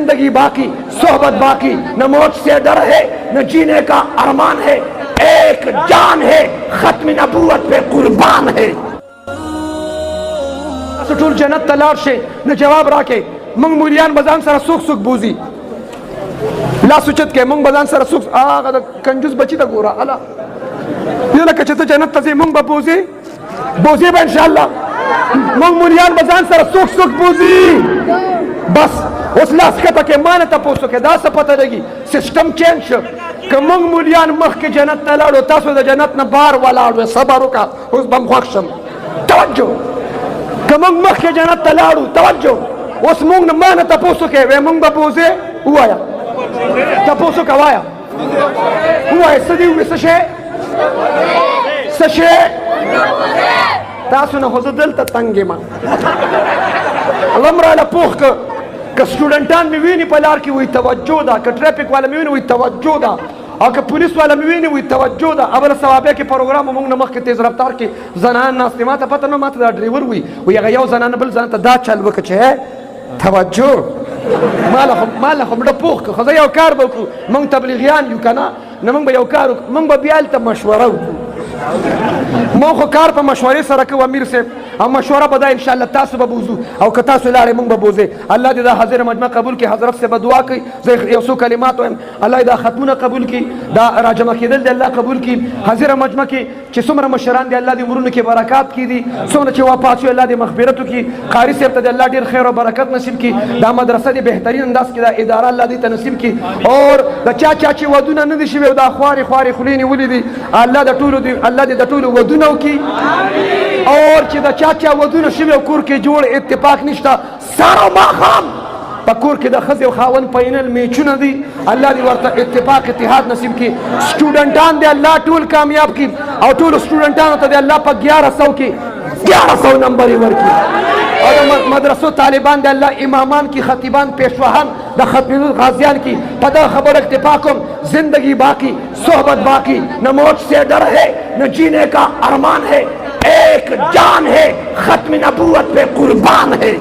जिंदगी बाकी, सोहबत बाकी, न मौत से डर है, न जीने का अरमान है, एक जान है, खत्म नबूवत पे कुर्बान है। टूल जन्नत तलार से न जवाब राके मंग मुलियान बजान सारा सुख सुख बूजी ला सुचत के मंग बजान सारा सुख आगा कंजूस बची ता गोरा अला ये लका चते जन्नत तसे मंग बबूजी बूजी बा इंशाअल्लाह मंग मुलियान बजान सारा सुख सुख बूजी बस उस लास्कता के मान तपोसो के दा स पता लगी सिस्टम चेंज क मंग मुलियान मख के जन्नत तलाड़ो तासो द जन्नत न बार वालाड़ो सबरो का उस बम खोक्षम तवज्जो कमंग मख के जन्नत तलाड़ू तवज्जो उस मुंग न मान तपोसो के वे मुंग बबूजे हुआया तपोसो का वाया हुआ सदी हुए सशे सशे तासु न हो दिल तंगे मा लमरा ला पोख क स्टूडेंटान में वीनी पलार की हुई तवज्जो दा क ट्रैफिक वाला में वीनी हुई तवज्जो दा और कि पुलिस वाला में वीनी हुई तवज्जो दा अबल सवाबे के प्रोग्राम मुंग नमक के तेज रफ्तार के जनान नास ने माता पता न माता दा ड्राइवर हुई वो या यो जनान बल जनान दा चल वक छे तवज्जो माला हम डपोख खजा यो कार बकु मंग तबलीगियान यू कना न मंग यो कार मंग बियाल त मशवरा مو کار په مشورې سره کو امیر سے او مشوره بدا ان شاء الله تاسو به بوزو او که تاسو لاړې مونږ به بوزي الله دې دا حاضر مجمع قبول کړي حضرت سے بدعا کوي زه یو څو کلمات وایم الله دا ختمونه قبول کړي دا راجمع کېدل دې الله قبول کړي حاضر مجمع کې چې څومره مشران دې الله دې امرونو کې برکات کړي دي څومره چې وفات شو الله دې مغفرت وکړي قاری صاحب ته الله ډېر خیر او برکت نصیب کړي دا مدرسه دې بهترین انداز کې دا اداره الله دې ته نصیب کړي اور دا چا چې ودونه نه دي شوي دا خواري خلینی ولې دي الله د ټولو دې الله دې د ټولو ودونه وکړي اور چې دا چا ودونه شوي او کور کې جوړ اتفاق نشته سارو ماښام په کور کې د ښځې او خاوند پاینل میچونه دي الله دې ورته اتفاق اتحاد نصیب کړي سټوډنټان دې الله ټول کامیاب کړي او ټولو سټوډنټانو ته دې الله په 1100 کې 1100 نمبر یې ورکړي اور مدرسو طالبان دے اللہ امامان کی خطیبان پیشواہان دا ختم غازیان کی پدا خبر اکتفا کم زندگی باقی صحبت باقی نہ موت سے ڈر ہے نہ جینے کا ارمان ہے ایک جان ہے ختم نبوت پہ قربان ہے